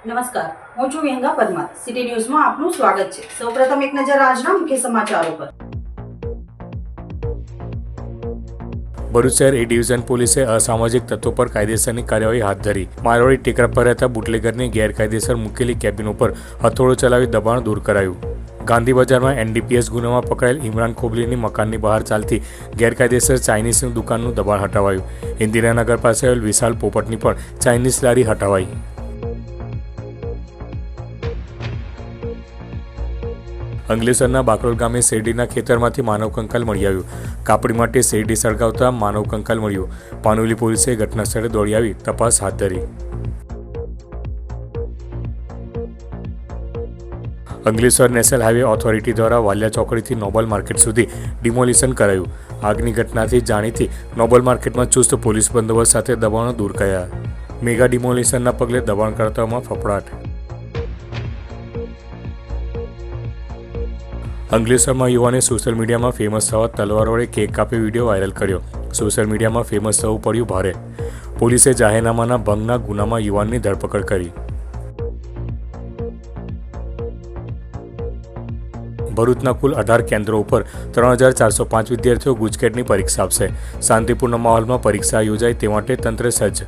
નમસ્કાર, હું છું વિહંગા પરમાર. સિટી ન્યૂઝમાં આપનું સ્વાગત છે. સૌપ્રથમ એક નજર આજના મુખ્ય સમાચારો પર. ભરૂચ શહેર એ ડિવિઝન પોલીસે અસામાજિક તત્વો પર કાયદેસરની કાર્યવાહી હાથ ધરી. મારવાડી ટેકરા પર રહેતા બુટલેગરની ગેરકાયદેસર મૂકેલી કેબિન ઉપર હથોડો ચલાવી દબાણ દૂર કરાયું. ગાંધી બજારમાં એનડીપીએસ ગુનામાં પકડાયેલ ઇમરાન ખોબલીની મકાનની બહાર ચાલતી ગેરકાયદેસર ચાઇનીઝની દુકાનનું દબાણ હટાવાયું. ઇન્દિરાનગર પાસે આવેલ વિશાલ પોપટની પણ ચાઇનીઝ લારી હટાવાઈ. અંગલેશ્વરના બાકરોલ ગામે શેરડીના ખેતરમાંથી માનવ કંકાલ મળી આવ્યું. કાપડી માટે શેરડી સળગાવતા માનવ કંકાલ મળ્યું. પાનોલી પોલીસે ઘટના સ્થળે દોડી આવી તપાસ હાથ ધરી. અંગલેશ્વર નેશનલ હાઈવે ઓથોરિટી દ્વારા વાલિયા ચોકડીથી નોબલ માર્કેટ સુધી ડિમોલિશન કરાયું. આગની ઘટનાથી જાણીથી નોબલ માર્કેટમાં ચુસ્ત પોલીસ બંદોબસ્ત સાથે દબાણો દૂર કર્યા. મેગા ડિમોલિશનના પગલે દબાણકર્તાઓમાં ફફડાટ. અંગલેશ્વરમાં યુવાને સોશિયલ મીડિયામાં ફેમસ થવા તલવાર વડે કેક કાપી વિડીયો વાયરલ કર્યો. સોશિયલ મીડિયામાં ફેમસ થવું પડ્યું ભારે. પોલીસે જાહેરનામાના ભંગના ગુનામાં યુવાનની ધરપકડ કરી. ભરૂચના કુલ 18 કેન્દ્રો ઉપર 3405 વિદ્યાર્થીઓ ગુજકેટની પરીક્ષા આપશે. શાંતિપૂર્ણ માહોલમાં પરીક્ષા યોજાય તે માટે તંત્ર સજ્જ.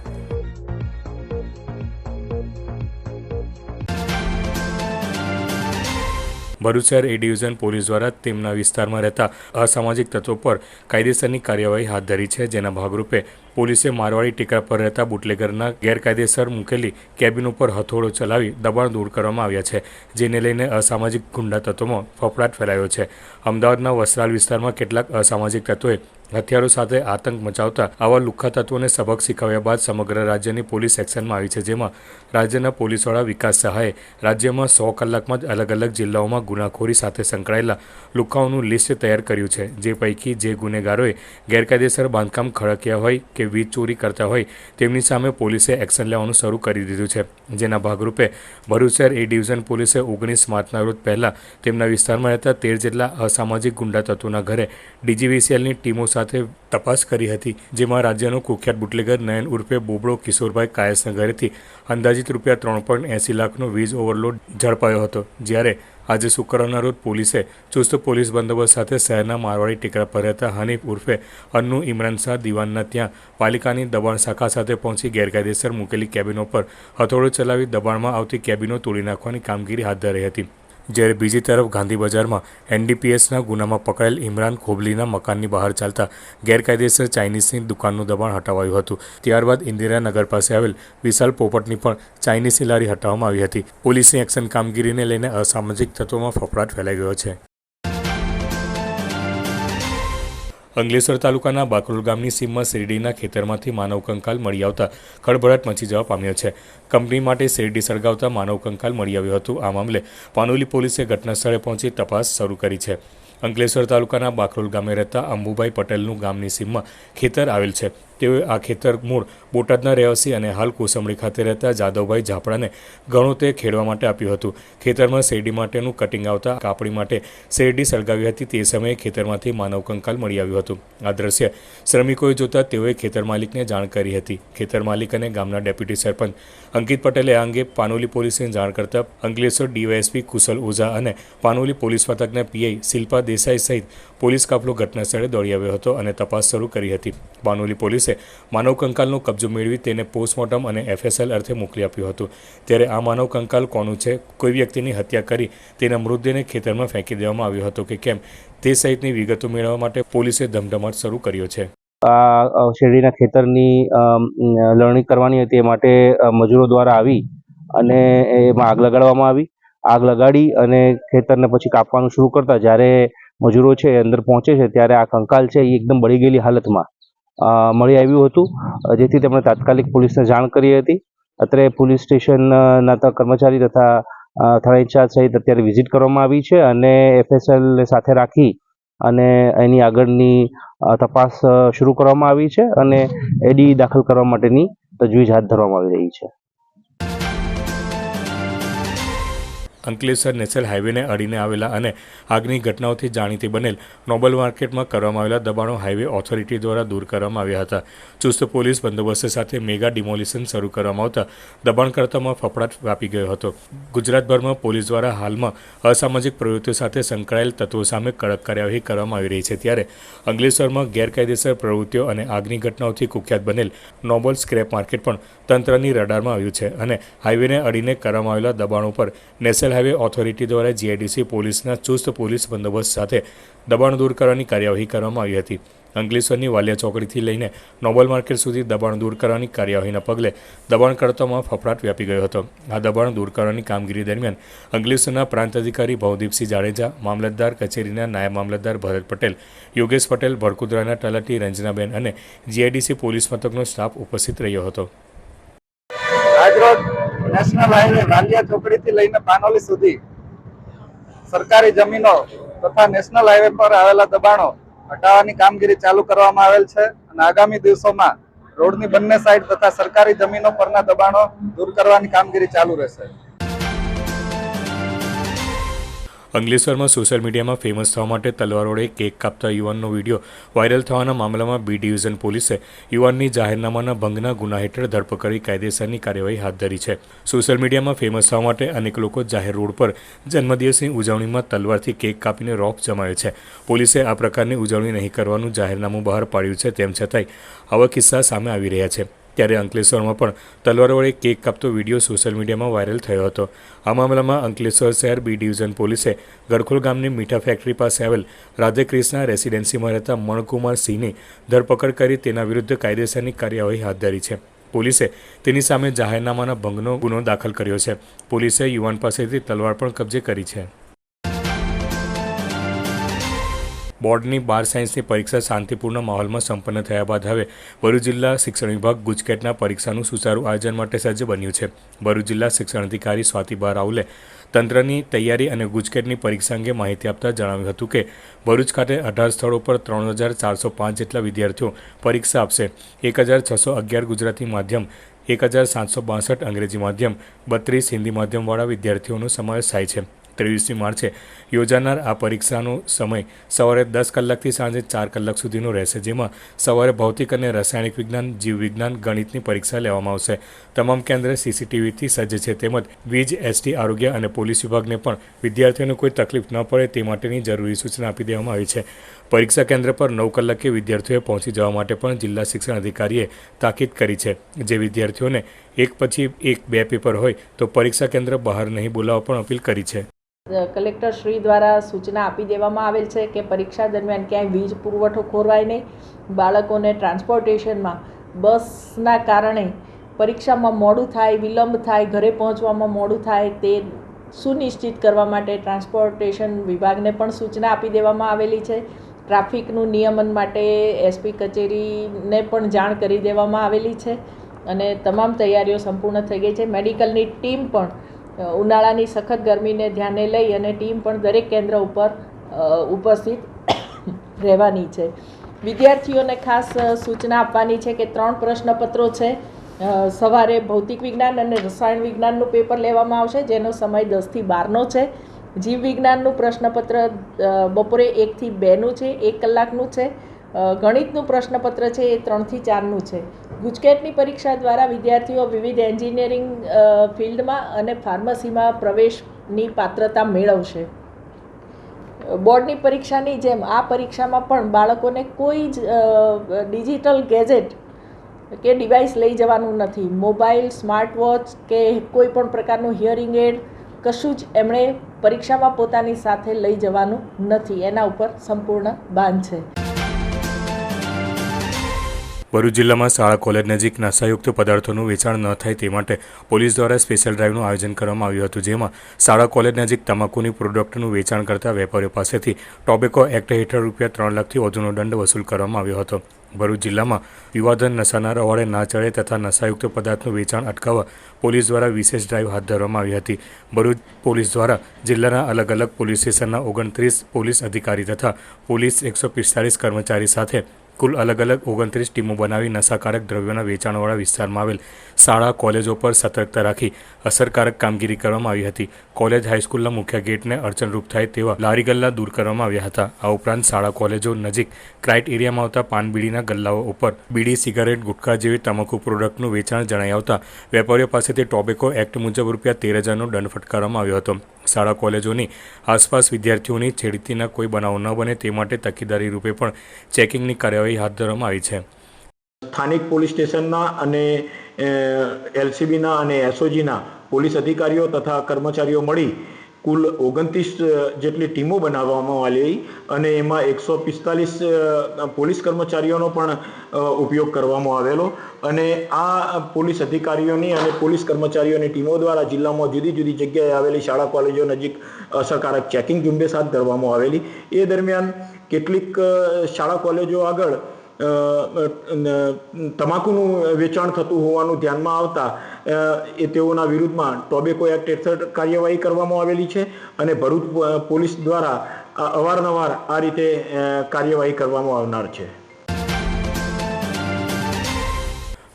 ભરૂચ શહેર એ ડિવિઝન પોલીસ દ્વારા તેમના વિસ્તારમાં રહેતા અસામાજિક તત્વો પર કાયદેસરની કાર્યવાહી હાથ ધરી છે. જેના ભાગરૂપે પોલીસે મારવાડી ટેકરા પર રહેતા બુટલેગરના ગેરકાયદેસર મૂકેલી કેબિન ઉપર હથોડો ચલાવી દબાણ દૂર કરવામાં આવ્યા છે. જેને લઈને અસામાજિક ગુંડા તત્વોમાં ફફડાટ ફેલાયો છે. અમદાવાદના વસ્ત્રાલ વિસ્તારમાં કેટલાક અસામાજિક તત્વોએ હથિયારો સાથે આતંક મચાવતા આવા લુખ્ખા તત્વોને સબક શીખવ્યા બાદ સમગ્ર રાજ્યની પોલીસ એક્શનમાં આવી છે. જેમાં રાજ્યના પોલીસવાળા વિકાસ સહાયે રાજ્યમાં 100 કલાકમાં જ અલગ અલગ જિલ્લાઓમાં ગુનાખોરી સાથે સંકળાયેલા લુખ્ખાઓનું લિસ્ટ તૈયાર કર્યું છે. જે પૈકી જે ગુનેગારોએ ગેરકાયદેસર બાંધકામ ખડક્યા હોય કે વીજ ચોરી કરતા હોય તેમની સામે પોલીસે એક્શન લેવાનું શરૂ કરી દીધું છે. જેના ભાગરૂપે ભરૂચ શહેર એ ડિવિઝન પોલીસે 19 માર્ચના રોજ પહેલા તેમના વિસ્તારમાં રહેતા 13 જેટલા અસામાજિક ગુંડા તત્વોના ઘરે ડીજીવીસીએલની ટીમો સાથે તપાસ કરી હતી. જેમાં રાજ્યનો કુખ્યાત બુટલેગર નયન ઉર્ફે બોબડો કિશોરભાઈ કાયસના ઘરેથી અંદાજિત ₹3.80 લાખનો વીજ ઓવરલોડ ઝડપાયો હતો. જ્યારે આજે શુક્રવારના રોજ પોલીસે ચુસ્ત પોલીસ બંદોબસ્ત સાથે શહેરના મારવાડી ટેકરા પર રહેતા હનીફ ઉર્ફે અન્નુ ઇમરાન શાહ દિવાનના ત્યાં પાલિકાની દબાણ શાખા સાથે પહોંચી ગેરકાયદેસર મૂકેલી કેબિનો પર હથોડો ચલાવી દબાણમાં આવતી કેબિનો તોડી નાખવાની કામગીરી હાથ ધરી હતી. જ્યારે બીજી તરફ ગાંધી બજારમાં એનડીપીએસના ગુનામાં પકડાયેલ ઇમરાન ખોબલીના મકાનની બહાર ચાલતા ગેરકાયદેસર ચાઇનીઝની દુકાનનું દબાણ હટાવાયું હતું. ત્યારબાદ ઇન્દિરાનગર પાસે આવેલ વિશાલ પોપટની પણ ચાઇનીઝની લારી હટાવવામાં આવી હતી. પોલીસની એક્શન કામગીરીને લઈને અસામાજિક તત્વોમાં ફફડાટ ફેલાઈ ગયો છે. અંગલેશ્વર તાલુકાના બાકરોલ ગામની સીમમાં શેરડીના ખેતરમાંથી માનવ કંકાલ મળી આવતા ખળભળાટ મચી જવા પામ્યો છે. કંપની માટે શેરડી સળગાવતા માનવ કંકાલ મળી આવ્યું હતું. આ મામલે પાનોલી પોલીસે ઘટના સ્થળે પહોંચી તપાસ શરૂ કરી છે. અંકલેશ્વર તાલુકાના બાકરોલ ગામે રહેતા અંબુભાઈ પટેલનું ગામની સીમમાં ખેતર આવેલ છે. તેઓએ આ ખેતર મૂળ બોટાદના રહેવાસી અને હાલ કોસંબડી ખાતે રહેતા જાદવભાઈ ઝાપડાને ઘણું તે ખેડવા માટે આપ્યું હતું. ખેતરમાં શેરડી માટેનું કટિંગ આવતા કાપડી માટે શેરડી સળગાવી હતી. તે સમયે ખેતરમાંથી માનવ કંકાલ મળી આવ્યું હતું. આ દ્રશ્ય શ્રમિકોએ જોતા તેઓએ ખેતર માલિકને જાણ કરી હતી. ખેતર માલિક અને ગામના ડેપ્યુટી સરપંચ અંકિત પટેલે આ અંગે પાનોલી પોલીસને જાણ કરતા અંકલેશ્વર ડીવાયએસપી કુશલ ઓઝા અને પાનોલી પોલીસ મથકના પીઆઈ શિલ્પા દેસાઈ સહિત પોલીસ કાફલો ઘટના સ્થળે દોડી આવ્યો હતો અને તપાસ શરૂ કરી હતી. પાનોલી પોલીસે માનવ કંકાલનો કબજો મેળવી તેને પોસ્ટમોર્ટમ અને એફએસએલ અર્થે મોકલી આપ્યું હતું. ત્યારે આ માનવ કંકાલ કોનું છે, કોઈ વ્યક્તિની હત્યા કરી તેના મૃતદેહને ખેતરમાં ફેંકી દેવામાં આવ્યો હતો કે કેમ તે સહિતની વિગતો મેળવવા માટે પોલીસે ધમધમાટ શરૂ કર્યો છે. આ શેરડીના ખેતરની લણણી કરવાની હતી. એ માટે મજૂરો દ્વારા આવી અને એમાં આગ લગાડવામાં આવી. આગ લગાડી અને ખેતરને પછી કાપવાનું શરૂ કરતા જ્યારે મજૂરો છે અંદર પહોંચે છે ત્યારે આ કંકાલ છે એ એકદમ બળી ગયેલી હાલતમાં મળી આવ્યું હતું. જેથી તેમણે તાત્કાલિક પોલીસને જાણ કરી હતી. અત્રે પોલીસ સ્ટેશનના કર્મચારી તથા થાણા ઇન્ચાર્જ સહિત અત્યારે વિઝિટ કરવામાં આવી છે અને એફએસએલ સાથે રાખી અને એની આગળની તપાસ શરૂ કરવામાં આવી છે અને એડી દાખલ કરવા માટેની તજવીજ હાથ ધરવામાં આવી રહી છે. અંકલેશ્વર નેશનલ હાઈવેને અડીને આવેલા અને આગની ઘટનાઓથી જાણીતી બનેલ નોબલ માર્કેટમાં કરવામાં આવેલા દબાણો હાઈવે ઓથોરિટી દ્વારા દૂર કરવામાં આવ્યા હતા. ચુસ્ત પોલીસ બંદોબસ્ત સાથે મેગા ડિમોલિશન શરૂ કરવામાં આવતા દબાણકર્તાઓમાં ફફડાટ વ્યાપી ગયો હતો. ગુજરાતભરમાં પોલીસ દ્વારા હાલમાં અસામાજિક પ્રવૃત્તિઓ સાથે સંકળાયેલ તત્વો સામે કડક કાર્યવાહી કરવામાં આવી રહી છે. ત્યારે અંકલેશ્વરમાં ગેરકાયદેસર પ્રવૃત્તિઓ અને આગની ઘટનાઓથી કુખ્યાત બનેલ નોબલ સ્ક્રેપ માર્કેટ પણ તંત્રની રડારમાં આવ્યું છે અને હાઈવેને અડીને કરવામાં આવેલા દબાણો પર નેશનલ હાઈવે ઓથોરિટી દ્વારા જીઆઈડીસી પોલીસના ચુસ્ત પોલીસ બંદોબસ્ત સાથે દબાણ દૂર કરવાની કાર્યવાહી કરવામાં આવી હતી. અંકલેશ્વરની વાલિયા ચોકડીથી લઈને નોબલ માર્કેટ સુધી દબાણ દૂર કરવાની કાર્યવાહીના પગલે દબાણકર્તાઓમાં ફફડાટ વ્યાપી ગયો હતો. આ દબાણ દૂર કરવાની કામગીરી દરમિયાન અંકલેશ્વરના પ્રાંત અધિકારી ભવદીપસિંહ જાડેજા, મામલતદાર કચેરીના નાયબ મામલતદાર ભરત પટેલ, યોગેશ પટેલ, ભરકુદરાના તલાટી રંજનાબેન અને જીઆઈડીસી પોલીસ મથકનો સ્ટાફ ઉપસ્થિત રહ્યો હતો. આજરોજ નેશનલ હાઈવે વાલિયા ચોકડીથી લઈને પાનોલી સુધી સરકારી જમીનો તથા નેશનલ હાઈવે પર આવેલા દબાણો હટાવવાની કામગીરી ચાલુ કરવામાં આવેલ છે અને આગામી દિવસોમાં રોડની બંને સાઈડ તથા સરકારી જમીનો પરના દબાણો દૂર કરવાની કામગીરી ચાલુ રહેશે. અંકલેશ્વરમાં સોશિયલ મીડિયામાં ફેમસ થવા માટે તલવાર વડે કેક કાપતા યુવાનનો વિડીયો વાયરલ થવાના મામલામાં બી ડિવિઝન પોલીસે યુવાનની જાહેરનામાના ભંગના ગુના હેઠળ ધરપકડ કરી કાયદેસરની કાર્યવાહી હાથ ધરી છે. સોશિયલ મીડિયામાં ફેમસ થવા માટે અનેક લોકો જાહેર રોડ પર જન્મદિવસની ઉજવણીમાં તલવારથી કેક કાપીને રોફ જમાવે છે. પોલીસે આ પ્રકારની ઉજવણી નહીં કરવાનું જાહેરનામું બહાર પાડ્યું છે. તેમ છતાંય આવા કિસ્સા સામે આવી રહ્યા છે. ત્યારે અંકલેશ્વરમાં પણ તલવાર વડે કેક કાપતો વિડીયો સોશિયલ મીડિયામાં વાયરલ થયો હતો. આ મામલામાં અંકલેશ્વર શહેર બી ડિવિઝન પોલીસે ગરખોલ ગામની મીઠા ફેક્ટરી પાસે આવેલ રાધેક્રિષ્ના રેસિડેન્સીમાં રહેતા મણકુમાર સિંહની ધરપકડ કરી તેના વિરુદ્ધ કાયદેસરની કાર્યવાહી હાથ ધરી છે. પોલીસે તેની સામે જાહેરનામાના ભંગનો ગુનો દાખલ કર્યો છે. પોલીસે યુવાન પાસેથી તલવાર પણ કબજે કરી છે. બોર્ડની 12 સાયન્સની પરીક્ષા શાંતિપૂર્ણ માહોલમાં સંપન્ન થયા બાદ હવે ભરૂચ જિલ્લા શિક્ષણ વિભાગ ગુજકેટના પરીક્ષાનું સુચારું આયોજન માટે સજ્જ બન્યું છે. ભરૂચ જિલ્લા શિક્ષણ અધિકારી સ્વાતિબા રાઉલે તંત્રની તૈયારી અને ગુજકેટની પરીક્ષા અંગે માહિતી આપતા જણાવ્યું હતું કે ભરૂચ ખાતે 18 સ્થળો પર 3405 જેટલા વિદ્યાર્થીઓ પરીક્ષા આપશે. 1611 ગુજરાતી માધ્યમ, 1762 અંગ્રેજી માધ્યમ, 32 હિન્દી માધ્યમવાળા વિદ્યાર્થીઓનો સમાવેશ થાય છે. 23મી માર્ચે યોજાનાર આ પરીક્ષાનો સમય સવારે 10 કલાકથી સાંજે 4 કલાક સુધીનો રહેશે, જેમાં સવારે ભૌતિક અને રાસાયણિક વિજ્ઞાન, જીવ વિજ્ઞાન, ગણિતની પરીક્ષા લેવામાં આવશે. તમામ કેન્દ્ર સીસીટીવીથી સજ્જ છે. તેમજ વીજ, એસટી, આરોગ્ય અને પોલીસ વિભાગને પણ વિદ્યાર્થીઓને કોઈ તકલીફ ન પડે તે માટેની જરૂરી સૂચના આપી દેવામાં આવી છે. પરીક્ષા કેન્દ્ર પર 9 કલાકે વિદ્યાર્થીઓએ પહોંચી જવા માટે પણ જિલ્લા શિક્ષણ અધિકારીએ તાકીદ કરી છે. જે વિદ્યાર્થીઓને એક પછી એક 2 પેપર હોય તો પરીક્ષા કેન્દ્ર બહાર નહીં બોલાવવા પણ અપીલ કરી છે. કલેક્ટર શ્રી દ્વારા સૂચના આપી દેવામાં આવેલ છે કે પરીક્ષા દરમિયાન ક્યાંય વીજ પુરવઠો ખોરવાય નહીં. બાળકોને ટ્રાન્સપોર્ટેશનમાં બસના કારણે પરીક્ષામાં મોડું થાય, વિલંબ થાય, ઘરે પહોંચવામાં મોડું થાય તે સુનિશ્ચિત કરવા માટે ટ્રાન્સપોર્ટેશન વિભાગને પણ સૂચના આપી દેવામાં આવેલી છે. ટ્રાફિકનું નિયમન માટે એસપી કચેરીને પણ જાણ કરી દેવામાં આવેલી છે અને તમામ તૈયારીઓ સંપૂર્ણ થઈ ગઈ છે. મેડિકલની ટીમ પણ ઉનાળાની સખત ગરમીને ધ્યાને લઈ અને ટીમ પણ દરેક કેન્દ્ર ઉપર ઉપસ્થિત રહેવાની છે. વિદ્યાર્થીઓને ખાસ સૂચના આપવાની છે કે 3 પ્રશ્નપત્રો છે. સવારે ભૌતિક વિજ્ઞાન અને રસાયણ વિજ્ઞાનનું પેપર લેવામાં આવશે, જેનો સમય 10 થી 12નો છે. જીવ વિજ્ઞાનનું પ્રશ્નપત્ર બપોરે 1 થી 2નું છે, 1 કલાકનું છે. ગણિતનું પ્રશ્નપત્ર છે એ 3 થી 4નું છે. ગુજકેટની પરીક્ષા દ્વારા વિદ્યાર્થીઓ વિવિધ એન્જિનિયરિંગ ફિલ્ડમાં અને ફાર્મસીમાં પ્રવેશની પાત્રતા મેળવશે. બોર્ડની પરીક્ષાની જેમ આ પરીક્ષામાં પણ બાળકોને કોઈ જ ડિજિટલ ગેજેટ કે ડિવાઇસ લઈ જવાનું નથી. મોબાઈલ, સ્માર્ટ વોચ કે કોઈ પણ પ્રકારનું હિયરિંગ એડ કશું જ એમણે પરીક્ષામાં પોતાની સાથે લઈ જવાનું નથી. એના ઉપર સંપૂર્ણ બાન છે. ભરૂચ જિલ્લામાં શાળા કોલેજ નજીક નશાયુક્ત પદાર્થોનું વેચાણ ન થાય તે માટે પોલીસ દ્વારા સ્પેશિયલ ડ્રાઇવનું આયોજન કરવામાં આવ્યું હતું, જેમાં શાળા કોલેજ નજીક તમાકુની પ્રોડક્ટનું વેચાણ કરતા વેપારીઓ પાસેથી ટોબેકો એક્ટ હેઠળ ₹3 લાખથી વધુનો દંડ વસૂલ કરવામાં આવ્યો હતો. ભરૂચ જિલ્લામાં વિવાદન નશાના રવાડે ના ચડે તથા નશાયુક્ત પદાર્થનું વેચાણ અટકાવવા પોલીસ દ્વારા વિશેષ ડ્રાઇવ હાથ ધરવામાં આવી હતી. ભરૂચ પોલીસ દ્વારા જિલ્લાના અલગ અલગ પોલીસ સ્ટેશનના 29 પોલીસ અધિકારી તથા પોલીસ 145 કર્મચારી સાથે કુલ અલગ અલગ 29 ટીમો બનાવી નશાકારક દ્રવ્યોના વેચાણવાળા વિસ્તારમાં આવેલ શાળા કોલેજો પર સતર્કતા રાખી અસરકારક કામગીરી કરવામાં આવી હતી. કોલેજ હાઈસ્કૂલના મુખ્ય ગેટને અડચણરૂપ થાય તેવા લારી ગલ્લા દૂર કરવામાં આવ્યા હતા. આ ઉપરાંત શાળા કોલેજો નજીક ક્રાઇટેરિયામાં આવતા પાન બીડીના ગલ્લાઓ ઉપર બીડી, સિગારેટ, ગુટખા જેવી તમાકુ પ્રોડક્ટનું વેચાણ જણાઈ આવતા વેપારીઓ પાસેથી ટોબેકો એક્ટ મુજબ ₹13,000નો દંડ ફટકારવામાં આવ્યો હતો. શાળા કોલેજોની આસપાસ વિદ્યાર્થીઓની છેડતીના કોઈ બનાવ ન બને તે માટે તકેદારી રૂપે પણ ચેકિંગની કાર્યવાહી હાથ ધરવામાં આવી છે. સ્થાનિક પોલીસ સ્ટેશનના અને એલસીબીના અને એસઓજીના પોલીસ અધિકારીઓ તથા કર્મચારીઓ મળી કુલ 29 જેટલી ટીમો બનાવવામાં આવી અને એમાં 145 પોલીસ કર્મચારીઓનો પણ ઉપયોગ કરવામાં આવેલો અને આ પોલીસ અધિકારીઓની અને પોલીસ કર્મચારીઓની ટીમો દ્વારા જિલ્લામાં જુદી જુદી જગ્યાએ આવેલી શાળા કોલેજો નજીક અસરકારક ચેકિંગ ઝુંબેશ હાથ ધરવામાં આવેલી. એ દરમિયાન કેટલીક શાળા કોલેજો આગળ તમાકુનું વેચાણ થતું હોવાનું ધ્યાનમાં આવતા તેઓના વિરુદ્ધમાં ટોબેકો એક્ટ હેઠળ કાર્યવાહી કરવામાં આવેલી છે અને ભરૂચ પોલીસ દ્વારા અવારનવાર આ રીતે કાર્યવાહી કરવામાં આવનાર છે.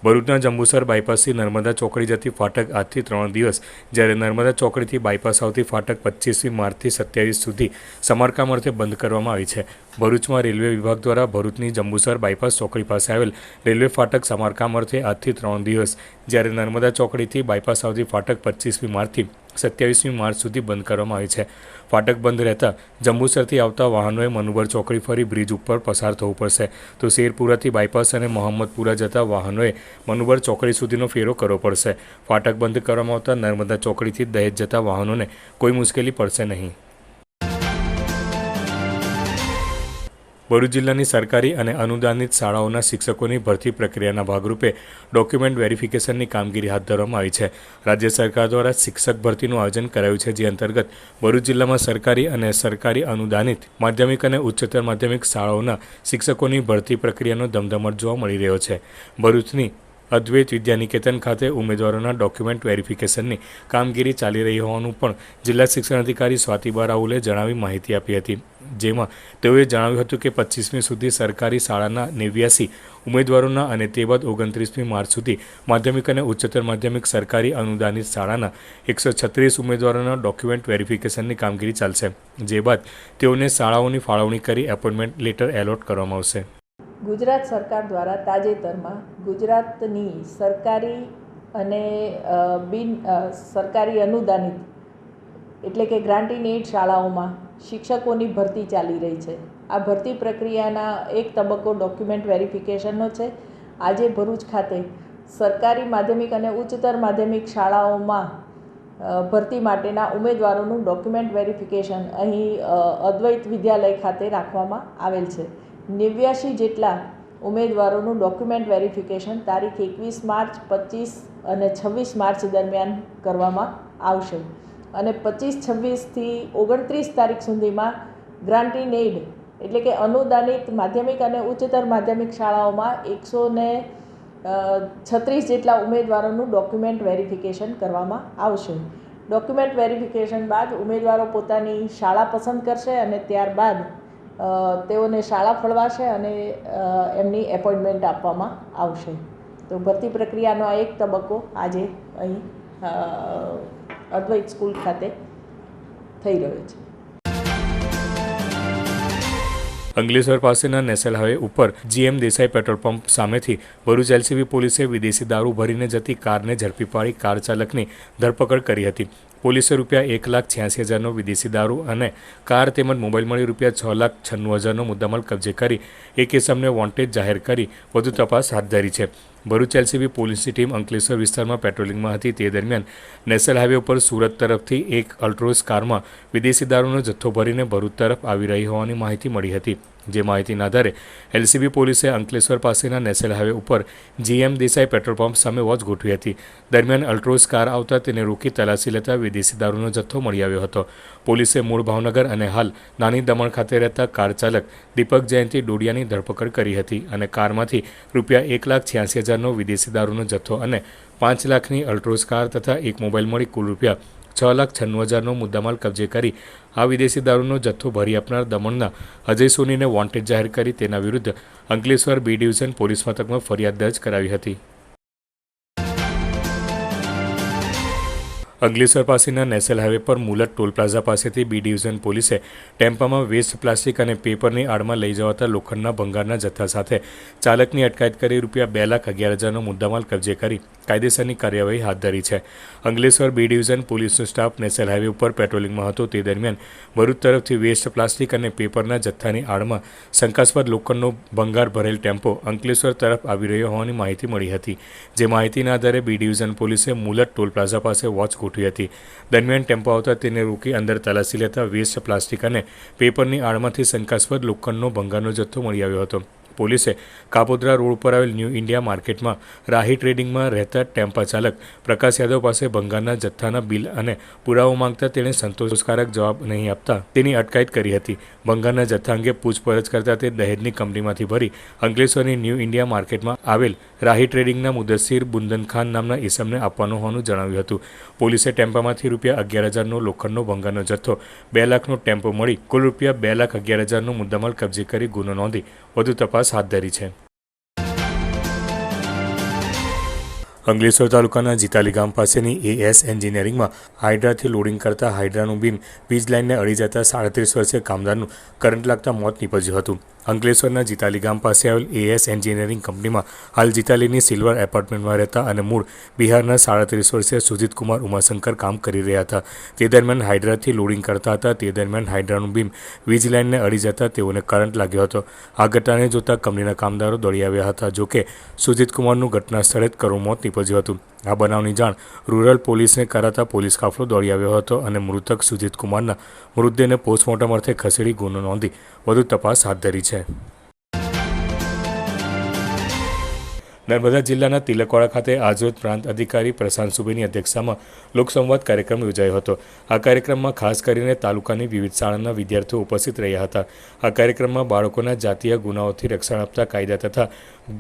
ભરૂચના જંબુસર બાયપાસથી નર્મદા ચોકડી જતી ફાટક આજથી 3 દિવસ, જ્યારે નર્મદા ચોકડીથી બાયપાસ આવતી ફાટક 25મી માર્ચથી 27 સુધી સમારકામ અર્થે બંધ કરવામાં આવી છે. ભરૂચમાં રેલવે વિભાગ દ્વારા ભરૂચની જંબુસર બાયપાસ ચોકડી પાસે આવેલ રેલવે ફાટક સમારકામ અર્થે આજથી 3 દિવસ, જ્યારે નર્મદા ચોકડીથી બાયપાસ આવતી ફાટક 25મી માર્ચથી 27મી માર્ચ સુધી બંધ કરવામાં આવી છે. ફાટક બંધ રહેતા જંબુસરથી આવતા વાહનોએ મનુબર ચોકડી ફરી બ્રિજ ઉપર પસાર થવું પડશે, તો શેરપુરાથી બાયપાસ અને મોહમ્મદપુરા જતા વાહનોએ મનુબર ચોકડી સુધીનો ફેરો કરવો પડશે. ફાટક બંધ કરવામાં આવતા નર્મદા ચોકડીથી દહેજ જતા વાહનોને કોઈ મુશ્કેલી પડશે નહીં. ભરૂચ જિલ્લાની સરકારી અને અનુદાનિત શાળાઓના શિક્ષકોની ભરતી પ્રક્રિયાના ભાગરૂપે ડોક્યુમેન્ટ વેરિફિકેશનની કામગીરી હાથ ધરવામાં આવી છે. રાજ્ય સરકાર દ્વારા શિક્ષક ભરતીનું આયોજન કરાયું છે, જે અંતર્ગત ભરૂચ જિલ્લામાં સરકારી અને સરકારી અનુદાનિત માધ્યમિક અને ઉચ્ચતર માધ્યમિક શાળાઓના શિક્ષકોની ભરતી પ્રક્રિયાનો ધમધમાટ જોવા મળી રહ્યો છે. ભરૂચની અદ્વૈત વિદ્યાનિકેતન ખાતે ઉમેદવારોના ડોક્યુમેન્ટ વેરિફિકેશનની કામગીરી ચાલી રહી હોવાનું પણ જિલ્લા શિક્ષણ અધિકારી સ્વાતિબા રાહુલે જણાવી માહિતી આપી હતી, જેમાં તેઓએ જણાવ્યું હતું કે 25મી સુધી સરકારી શાળાના 89 ઉમેદવારોના અને તે બાદ 29મી માર્ચ સુધી માધ્યમિક અને ઉચ્ચતર માધ્યમિક સરકારી અનુદાનિત શાળાના 136 ઉમેદવારોના ડોક્યુમેન્ટ વેરિફિકેશનની કામગીરી ચાલશે, જે બાદ તેઓને શાળાઓની ફાળવણી કરી એપોઇન્ટમેન્ટ લેટર એલોટ કરવામાં આવશે. ગુજરાત સરકાર દ્વારા તાજેતરમાં ગુજરાતની સરકારી અને બિન સરકારી અનુદાનિત એટલે કે ગ્રાન્ટ ઇન એડ શાળાઓમાં શિક્ષકોની ભરતી ચાલી રહી છે. આ ભરતી પ્રક્રિયાના એક તબક્કો ડોક્યુમેન્ટ વેરિફિકેશનનો છે. આજે ભરૂચ ખાતે સરકારી માધ્યમિક અને ઉચ્ચતર માધ્યમિક શાળાઓમાં ભરતી માટેના ઉમેદવારોનું ડોક્યુમેન્ટ વેરિફિકેશન અહીં અદ્વૈત વિદ્યાલય ખાતે રાખવામાં આવેલ છે. 89 જેટલા ઉમેદવારોનું ડોક્યુમેન્ટ વેરિફિકેશન તારીખ 21 માર્ચ, 25 અને 26 માર્ચ દરમિયાન કરવામાં આવશે અને 25-26થી 29 તારીખ સુધીમાં ગ્રાન્ટ ઇન એડ એટલે કે અનુદાનિત માધ્યમિક અને ઉચ્ચતર માધ્યમિક શાળાઓમાં 136 જેટલા ઉમેદવારોનું ડોક્યુમેન્ટ વેરિફિકેશન કરવામાં આવશે. ડોક્યુમેન્ટ વેરિફિકેશન બાદ ઉમેદવારો પોતાની શાળા પસંદ કરશે અને ત્યારબાદ તેઓને શાળા ફળવાશે અને એમની એપોઇન્ટમેન્ટ આપવામાં આવશે. તો ભરતી પ્રક્રિયાનો આ એક તબક્કો આજે અહીં અદ્વૈત સ્કૂલ ખાતે થઈ રહ્યો છે. અંકલેશ્વર પાસેના નેશનલ હાઈવે ઉપર GM દેસાઈ પેટ્રોલ પંપ સામેથી ભરૂચ LCB પોલીસે વિદેશી દારૂ ભરીને જતી કારને ઝડપી પાડી કાર ચાલકની ધરપકડ કરી હતી. પોલીસે ₹1,86,000નો વિદેશી દારૂ અને કાર તેમજ મોબાઈલ મળી ₹6,96,000નો મુદ્દામાલ કબજે કરી એક ઇસમને વોન્ટેડ જાહેર કરી વધુ તપાસ હાથ ધરી છે. ભરૂચ LCB પોલીસની ટીમ અંકલેશ્વર વિસ્તારમાં પેટ્રોલિંગમાં હતી. તે દરમિયાન નેશનલ હાઈવે ઉપર સુરત તરફથી એક અલ્ટ્રોઝ કારમાં વિદેશી દારૂનો જથ્થો ભરીને ભરૂચ તરફ આવી રહી હોવાની માહિતી મળી હતી. જે માહિતીના આધારે LCB પોલીસે અંકલેશ્વર પાસેના નેશનલ હાઈવે ઉપર GM દેસાઈ પેટ્રોલ પંપ સામે વોચ ગોઠવી હતી. દરમિયાન અલ્ટ્રોઝ કાર આવતા તેને રોકી તલાશી લેતા વિદેશી દારૂનો જથ્થો મળી આવ્યો હતો. પોલીસે મૂળ ભાવનગર અને હાલ નાની દમણ ખાતે રહેતા કાર ચાલક દીપક જયંતિ ડોડિયાની ધરપકડ કરી હતી અને કારમાંથી ₹1,86,000નો વિદેશી દારૂનો જથ્થો અને 5 લાખની અલ્ટ્રોઝ કાર તથા એક મોબાઈલ મળી કુલ 6,96,000નો મુદ્દામાલ કબજે કરી આ વિદેશી દારૂનો જથ્થો ભરી આપનાર દમણના અજય સોનીને વોન્ટેડ જાહેર કરી તેના વિરુદ્ધ અંકલેશ્વર બી ડિવિઝન પોલીસ મથકમાં ફરિયાદ દર્જ કરાવી હતી. અંકલેશ્વર પાસેના નેશનલ હાઈવે પર મુલત ટોલ પ્લાઝા પાસેથી બી ડિવિઝન પોલીસે ટેમ્પામાં વેસ્ટ પ્લાસ્ટિક અને પેપરની આડમાં લઈ જવાતા લોખંડના ભંગારના જથ્થા સાથે ચાલકની અટકાયત કરી ₹2,11,000નો મુદ્દામાલ કબજે કરી કાયદેસરની કાર્યવાહી હાથ ધરી છે. અંકલેશ્વર બી ડિવિઝન પોલીસનો સ્ટાફ નેશનલ હાઈવે ઉપર પેટ્રોલિંગમાં હતો તે દરમિયાન ભરૂચ તરફથી વેસ્ટ પ્લાસ્ટિક અને પેપરના જથ્થાની આડમાં શંકાસ્પદ લોખંડનો ભંગાર ભરેલ ટેમ્પો અંકલેશ્વર તરફ આવી રહ્યો હોવાની માહિતી મળી હતી. જે માહિતીના આધારે બી ડિવિઝન પોલીસે મુલત ટોલ પ્લાઝા પાસે વોચ ગોઠવી હતી. દરમિયાન ટેમ્પો આવતા તેને રોકી અંદર તલાશી લેતા વેસ્ટ પ્લાસ્ટિક અને પેપરની આડમાંથી શંકાસ્પદ લોખંડનો ભંગારનો જથ્થો મળી આવ્યો હતો. પોલીસે કાપોદ્રા રોડ ઉપર આવેલ ન્યૂ ઇન્ડિયા માર્કેટમાં રાહી ટ્રેડિંગમાં રહેતા ટેમ્પા ચાલક પ્રકાશ યાદવ પાસે ભંગારના જથ્થાના બિલ અને પુરાવો માંગતા તેણે સંતોષકારક જવાબ નહીં આપતા તેની અટકાયત કરી હતી. ભંગારના જથ્થા અંગે પૂછપરછ કરતા તે દહેજની કંપનીમાંથી ભરી અંકલેશ્વરની ન્યૂ ઇન્ડિયા માર્કેટમાં આવેલ રાહી ટ્રેડિંગના મુદસ્સીર બુંદન ખાન નામના ઈસમને આપવાનું હોવાનું જણાવ્યું હતું. પોલીસે ટેમ્પામાંથી ₹11,000નો લોખંડનો ભંગારનો જથ્થો 2 લાખનો ટેમ્પો મળી કુલ ₹2,11,000નો મુદ્દામાલ કબજે કરી ગુનો નોંધી વધુ તપાસ હાથ ધરી છે. અંકલેશ્વર તાલુકાના જીતાલી ગામ પાસેની AS એન્જિનિયરિંગમાં હાઇડ્રાથી લોડિંગ કરતા હાઇડ્રાનું બીમ વીજ લાઇનને અડી જતા 37 વર્ષીય કામદારનું કરંટ લાગતા મોત નીપજ્યું હતું. અંકલેશ્વરના જીતાલી ગામ પાસે આવેલ AS એન્જિનિયરિંગ કંપનીમાં હાલ જીતાલીની સિલ્વર એપાર્ટમેન્ટમાં રહેતા અને મૂળ બિહારના 37 વર્ષીય સુજીત કુમાર ઉમાશંકર કામ કરી રહ્યા હતા. તે દરમિયાન હાઇડ્રાથી લોડિંગ કરતા હતા. તે દરમિયાન હાઇડ્રાનું બીમ વીજ લાઇનને અડી જતા તેઓને કરંટ લાગ્યો હતો. આ ઘટનાને જોતા કંપનીના કામદારો દોડી આવ્યા હતા. જોકે સુજીત કુમારનું ઘટના સ્થળે જ કરુણ મોત નીપજ્યું હતું. આ બનાવની જાણ રૂરલ પોલીસને કરાતા પોલીસ કાફલો દોડી આવ્યો હતો અને મૃતક સુજીત કુમારના મૃતદેહને પોસ્ટમોર્ટમ અર્થે ખસેડી ગુનો નોંધી વધુ તપાસ હાથ ધરી છે. નર્મદા જિલ્લાના તિલકવાડા ખાતે આજરોજ પ્રાંત અધિકારી પ્રશાંત સુબેની અધ્યક્ષતામાં લોકસંવાદ કાર્યક્રમ યોજાયો હતો. આ કાર્યક્રમમાં ખાસ કરીને તાલુકાની વિવિધ શાળાના વિદ્યાર્થીઓ ઉપસ્થિત રહ્યા હતા. આ કાર્યક્રમમાં બાળકોના જાતીય ગુનાઓથી રક્ષણ આપતા કાયદા તથા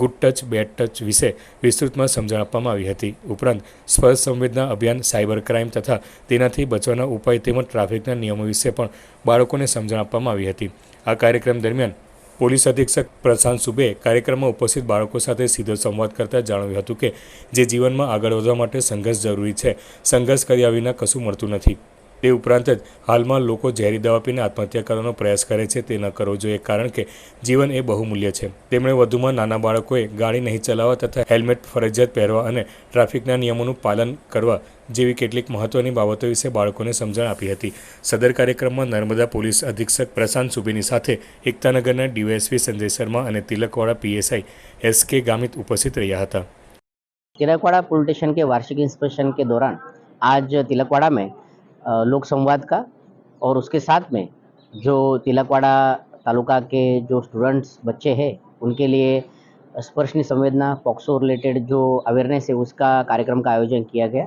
ગુડ ટચ બેડ ટચ વિશે વિસ્તૃતમાં સમજણ આપવામાં આવી હતી. ઉપરાંત સ્પર્શ સંવેદના અભિયાન, સાયબર ક્રાઇમ તથા તેનાથી બચવાના ઉપાય તેમજ ટ્રાફિકના નિયમો વિશે પણ બાળકોને સમજણ આપવામાં આવી હતી. આ કાર્યક્રમ દરમિયાન પોલીસ અધિક્ષક પ્રશાંત સુબેએ કાર્યક્રમમાં ઉપસ્થિત બાળકો સાથે સીધો સંવાદ કરતા જણાવ્યું હતું કે જે જીવનમાં આગળ વધવા માટે સંઘર્ષ જરૂરી છે. સંઘર્ષ કર્યા વિના કશું મળતું નથી. તે ઉપરાંત જ હાલમાં લોકો ઝેરી દવા પીને આત્મહત્યા કરવાનો પ્રયાસ કરે છે તે ન કરવો જોઈએ, કારણ કે જીવન એ બહુમૂલ્ય છે. તેમણે વધુમાં નાના બાળકોએ ગાડી નહીં ચલાવવા તથા હેલ્મેટ ફરજિયાત પહેરવા અને ટ્રાફિકના નિયમોનું પાલન કરવા જેવી કેટલીક મહત્વની બાબતો વિશે બાળકોને સમજણ આપી હતી. સદર કાર્યક્રમમાં નર્મદા પોલીસ અધિક્ષક પ્રશાંત સુબેની સાથે એકતાનગરના ડીવાયએસપી સંજય શર્મા અને તિલકવાड़ा PSI SK ગામિત ઉપસ્થિત રહ્યા હતા. तिलकवाड़ा पुलिस स्टेशन के वार्षिक इंस्पेक्शन के दौरान आज तिलकवाड़ा में लोक संवाद का और उसके साथ में जो तिलकवाड़ा तालुका के जो स्टूडेंट्स बच्चे हैं उनके लिए स्पर्शनी संवेदना पॉक्सो रिलेटेड जो अवेयरनेस है उसका कार्यक्रम का आयोजन किया गया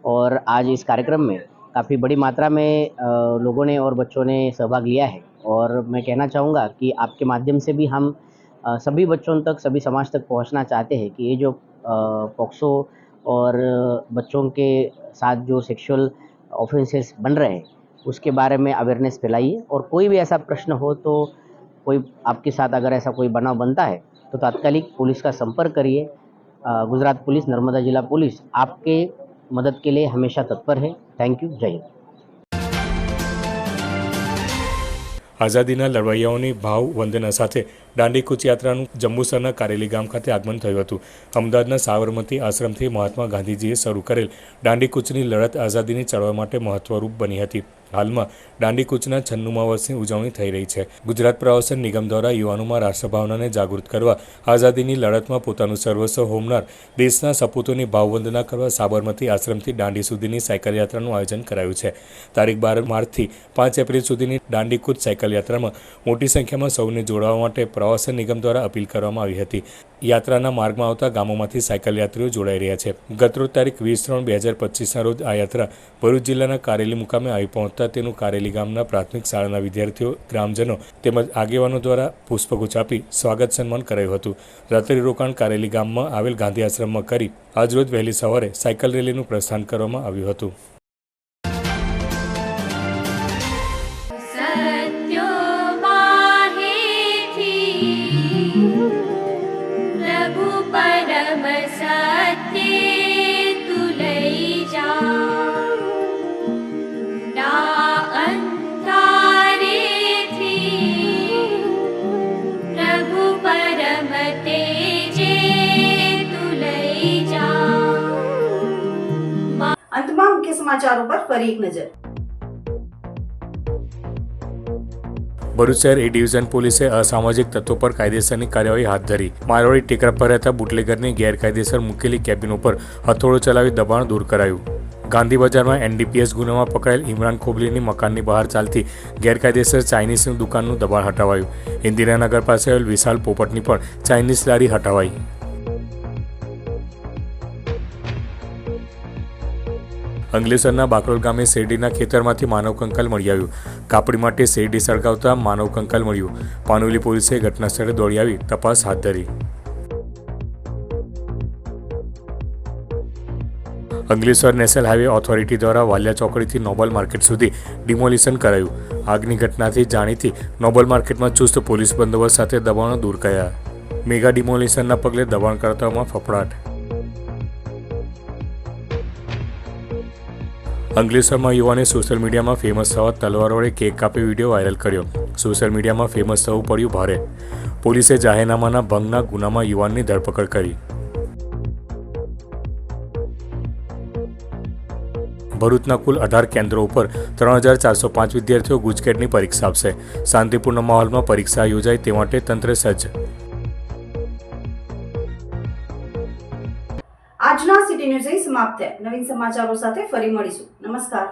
और आज इस कार्यक्रम में काफ़ी बड़ी मात्रा में लोगों ने और बच्चों ने सहभाग लिया है और मैं कहना चाहूँगा कि आपके माध्यम से भी हम सभी बच्चों तक, सभी समाज तक पहुँचना चाहते हैं कि ये जो पॉक्सो और बच्चों के साथ जो सेक्सुअल ऑफेंसेस बन रहे हैं उसके बारे में अवेयरनेस फैलाइए और कोई भी ऐसा प्रश्न हो तो कोई आपके साथ अगर ऐसा कोई बनाव बनता है तो तात्कालिक पुलिस का संपर्क करिए. गुजरात पुलिस, नर्मदा जिला पुलिस आपके मदद के लिए हमेशा तत्पर है. Thank you. जय हिंद. આઝાદીના લડવૈયાઓની ભાવ વંદના સાથે દાંડીકૂચ યાત્રાનું જંબુસરના કારેલી ગામ ખાતે આગમન થયું હતું. અમદાવાદના સાબરમતી આશ્રમથી મહાત્મા ગાંધીજીએ શરૂ કરેલ દાંડીકૂચની લડત આઝાદીની ચળવળ માટે મહત્વરૂપ બની હતી. હાલમાં દાંડીકૂચના 96મા વર્ષની ઉજવણી થઈ રહી છે. ગુજરાત પ્રવાસન નિગમ દ્વારા યુવાનોમાં રાષ્ટ્રભાવનાને જાગૃત કરવા, આઝાદીની લડતમાં પોતાનું સર્વસ્વ હોમનાર દેશના સપૂતોની ભાવવંદના કરવા સાબરમતી આશ્રમથી દાંડી સુધીની સાયકલ યાત્રાનું આયોજન કરાયું છે. તારીખ 12 માર્ચથી 5 એપ્રિલ સુધીની દાંડીકૂચ સાયકલ યાત્રામાં મોટી સંખ્યામાં સૌને જોડાવા માટે પ્રવાસન નિગમ દ્વારા અપીલ કરવામાં આવી હતી. યાત્રાના માર્ગમાં આવતા ગામોમાંથી સાયકલ યાત્રીઓ જોડાઈ રહ્યા છે. ગતરોજ તારીખ 20/3/2025ના રોજ આ યાત્રા ભરૂચ જિલ્લાના કારેલી મુકામે આવી પહોંચતા તેનું કારેલી ગામના પ્રાથમિક શાળાના વિદ્યાર્થીઓ, ગ્રામજનો તેમજ આગેવાનો દ્વારા પુષ્પગુચ્છ આપી સ્વાગત સન્માન કરાયું હતું. રાત્રિ રોકાણ કારેલી ગામમાં આવેલ ગાંધી આશ્રમમાં કરી આજરોજ વહેલી સવારે સાયકલ રેલીનું પ્રસ્થાન કરવામાં આવ્યું હતું. મુખ્ય સમાચારો પર ફરી એક નજર. ભરૂચ શહેર એ ડિવિઝન પોલીસે અસામાજિક તત્વો પર કાયદેસરની કાર્યવાહી હાથ ધરી. મારવાડી ટેકરા પર રહેતા બુટલેગરની ગેરકાયદેસર મૂકેલી કેબિન ઉપર હથોડો ચલાવી દબાણ દૂર કરાયું. ગાંધી બજારમાં એનડીપીએસ ગુનામાં પકડાયેલ ઇમરાન ખોબલીની મકાનની બહાર ચાલતી ગેરકાયદેસર ચાઇનીઝની દુકાનનું દબાણ હટાવાયું. ઇન્દિરાનગર પાસે આવેલ વિશાલ પોપટની પણ ચાઇનીઝ લારી હટાવાઈ. અંકલેશ્વરના બાકરોલ ગામે શેરડીના ખેતરમાંથી માનવ કંકાલ મળી આવ્યું. કાપડી માટે શેરડી સળગાવતા માનવ કંકાલ મળ્યું. પાનોલી પોલીસે ઘટનાસ્થળે દોડી આવી તપાસ હાથ ધરી. અંકલેશ્વર નેશનલ હાઈવે ઓથોરિટી દ્વારા વાલિયા ચોકડીથી નોબલ માર્કેટ સુધી ડિમોલિશન કરાયું. આગની ઘટનાથી જાણીતી નોબલ માર્કેટમાં ચુસ્ત પોલીસ બંદોબસ્ત સાથે દબાણો દૂર કર્યા. મેગા ડિમોલિશનના પગલે દબાણકર્તાઓમાં ફફડાટ. અંકલેશ્વરમાં યુવાને સોશિયલ મીડિયામાં ફેમસ થવા તલવાર વડે કેક કાપી વિડીયો વાયરલ કર્યો. સોશિયલ મીડિયામાં ફેમસ થવું પડ્યું ભારે. પોલીસે જાહેરનામાના ભંગના ગુનામાં યુવાનની ધરપકડ કરી. ભરૂચના કુલ 18 કેન્દ્રો ઉપર 3405 વિદ્યાર્થીઓ ગુજકેટની પરીક્ષા આપશે. શાંતિપૂર્ણ માહોલમાં પરીક્ષા યોજાય તે માટે તંત્ર સજ્જ. આજના સિટી ન્યૂઝ અહીં સમાપ્ત થયા. નવીન સમાચારો સાથે ફરી મળીશું. નમસ્કાર.